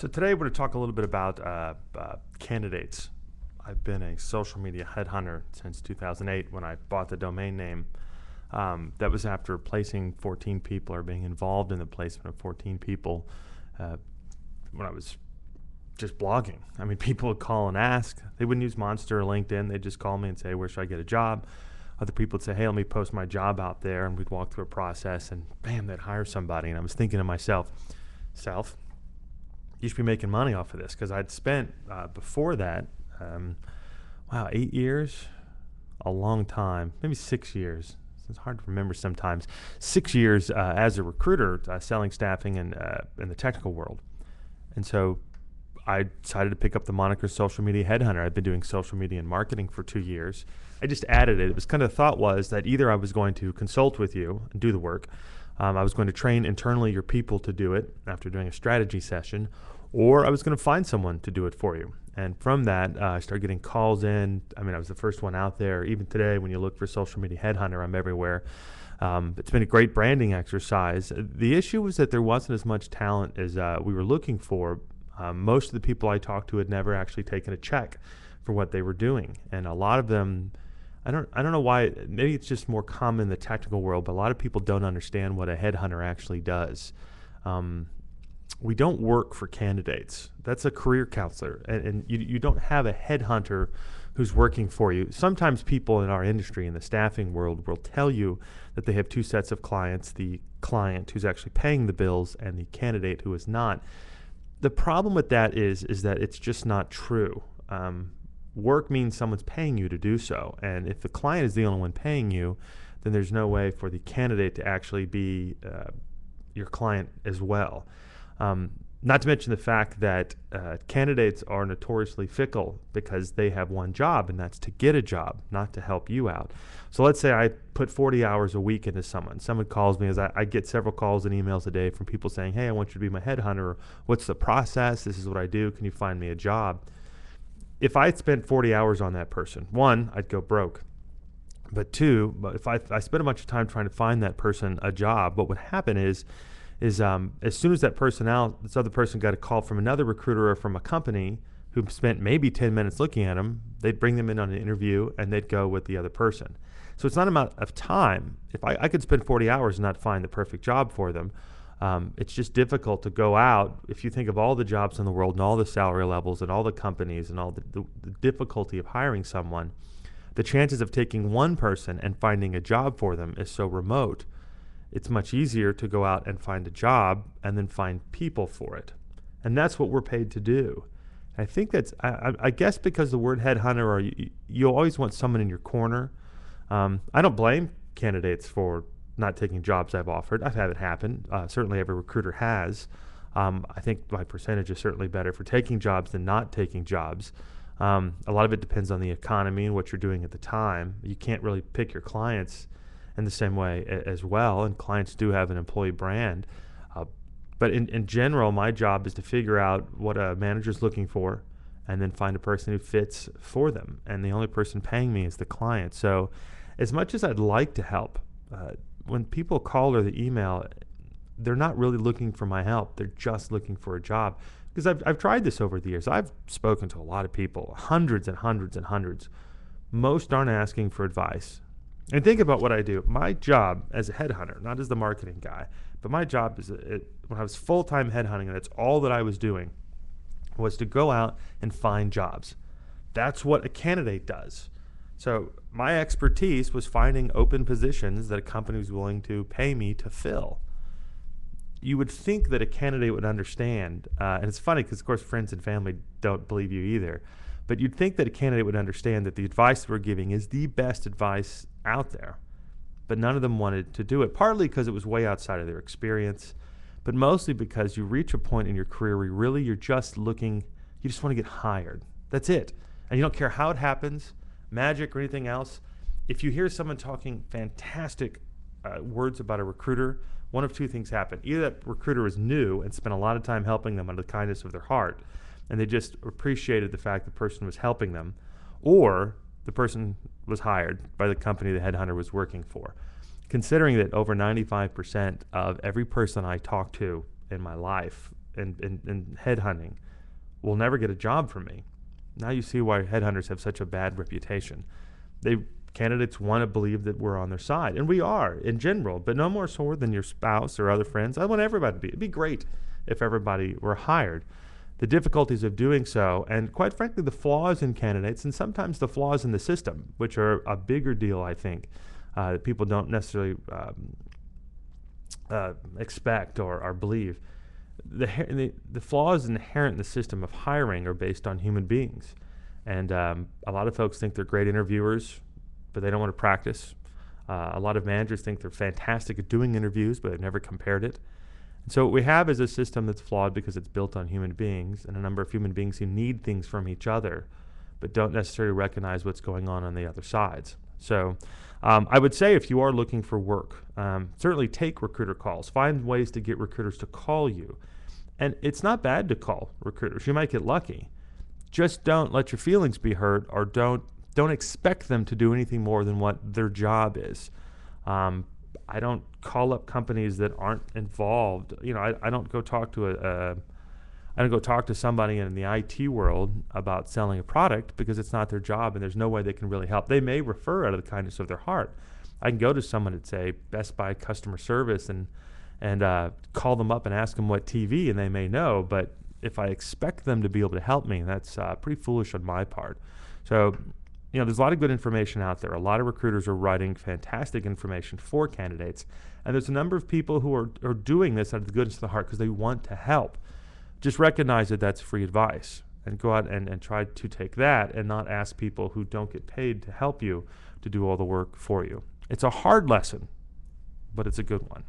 So today we're going to talk a little bit about candidates. I've been a social media headhunter since 2008 when I bought the domain name. That was after placing 14 people or being involved in the placement of 14 people when I was just blogging. I mean, people would call and ask. They wouldn't use Monster or LinkedIn. They'd just call me and say, where should I get a job? Other people would say, hey, let me post my job out there. And we'd walk through a process and bam, they'd hire somebody. And I was thinking to myself, you should be making money off of this, because I'd spent before that, 8 years, a long time, maybe 6 years. It's hard to remember sometimes. 6 years as a recruiter, selling staffing in the technical world. And so I decided to pick up the moniker social media headhunter. I've been doing social media and marketing for 2 years. I just added it. It was kind of the thought was that either I was going to consult with you and do the work. I was going to train internally your people to do it after doing a strategy session, or I was going to find someone to do it for you. And from that, I started getting calls in. I mean, I was the first one out there. Even today, when you look for social media headhunter, I'm everywhere. It's been a great branding exercise. The issue was that there wasn't as much talent as we were looking for. Most of the people I talked to had never actually taken a check for what they were doing. And a lot of them, I don't know why, maybe it's just more common in the technical world, but a lot of people don't understand what a headhunter actually does. We don't work for candidates. That's a career counselor, and you don't have a headhunter who's working for you. Sometimes people in our industry, in the staffing world, will tell you that they have two sets of clients, the client who's actually paying the bills and the candidate who is not. The problem with that is that it's just not true. Work means someone's paying you to do so, and if the client is the only one paying you, then there's no way for the candidate to actually be your client as well. Not to mention the fact that candidates are notoriously fickle because they have one job, and that's to get a job, not to help you out. So let's say I put 40 hours a week into someone. Someone calls me, as I get several calls and emails a day from people saying, hey, I want you to be my headhunter. What's the process? This is what I do. Can you find me a job? If I spent 40 hours on that person, one, I'd go broke. But two, if I spent a bunch of time trying to find that person a job, what would happen is as soon as this other person got a call from another recruiter or from a company who spent maybe 10 minutes looking at them, they'd bring them in on an interview and they'd go with the other person. So it's not a matter of time. If I could spend 40 hours and not find the perfect job for them, it's just difficult to go out. If you think of all the jobs in the world and all the salary levels and all the companies and all the difficulty of hiring someone, the chances of taking one person and finding a job for them is so remote. It's much easier to go out and find a job and then find people for it. And that's what we're paid to do. I think that's, I guess because the word headhunter, or you always want someone in your corner. I don't blame candidates for not taking jobs I've offered. I've had it happen. Certainly every recruiter has. I think my percentage is certainly better for taking jobs than not taking jobs. A lot of it depends on the economy and what you're doing at the time. You can't really pick your clients in the same way as well, and clients do have an employee brand. But in general, my job is to figure out what a manager's looking for and then find a person who fits for them. And the only person paying me is the client. So as much as I'd like to help, when people call or the email, they're not really looking for my help. They're just looking for a job. Because I've tried this over the years. I've spoken to a lot of people, hundreds and hundreds and hundreds. Most aren't asking for advice. And think about what I do. My job as a headhunter, not as the marketing guy, but my job is when I was full-time headhunting, and that's all that I was doing, was to go out and find jobs. That's what a candidate does. So my expertise was finding open positions that a company was willing to pay me to fill. You would think that a candidate would understand, and it's funny because, of course, friends and family don't believe you either, but you'd think that a candidate would understand that the advice we're giving is the best advice out there. But none of them wanted to do it, partly because it was way outside of their experience, but mostly because you reach a point in your career where you're just looking, you just want to get hired. That's it. And you don't care how it happens, magic or anything else. If you hear someone talking fantastic words about a recruiter, one of two things happen. Either that recruiter is new and spent a lot of time helping them out of the kindness of their heart, and they just appreciated the fact the person was helping them, or the person was hired by the company the headhunter was working for. Considering that over 95% of every person I talk to in my life in headhunting will never get a job from me. Now you see why headhunters have such a bad reputation. Candidates want to believe that we're on their side, and we are in general, but no more so than your spouse or other friends. I want everybody to be. It'd be great if everybody were hired. The difficulties of doing so, and quite frankly, the flaws in candidates, and sometimes the flaws in the system, which are a bigger deal, I think, that people don't necessarily expect or believe. The flaws inherent in the system of hiring are based on human beings. And a lot of folks think they're great interviewers, but they don't want to practice. A lot of managers think they're fantastic at doing interviews, but they've never compared it. And so what we have is a system that's flawed because it's built on human beings and a number of human beings who need things from each other, but don't necessarily recognize what's going on the other sides. So I would say if you are looking for work, certainly take recruiter calls. Find ways to get recruiters to call you. And it's not bad to call recruiters. You might get lucky. Just don't let your feelings be hurt, or don't expect them to do anything more than what their job is. I don't call up companies that aren't involved. I don't go talk to somebody in the IT world about selling a product because it's not their job and there's no way they can really help. They may refer out of the kindness of their heart. I can go to someone at, say, Best Buy customer service and call them up and ask them what TV, and they may know, but if I expect them to be able to help me, that's pretty foolish on my part. So, there's a lot of good information out there. A lot of recruiters are writing fantastic information for candidates, and there's a number of people who are doing this out of the goodness of the heart because they want to help. Just recognize that that's free advice, and go out and try to take that and not ask people who don't get paid to help you to do all the work for you. It's a hard lesson, but it's a good one.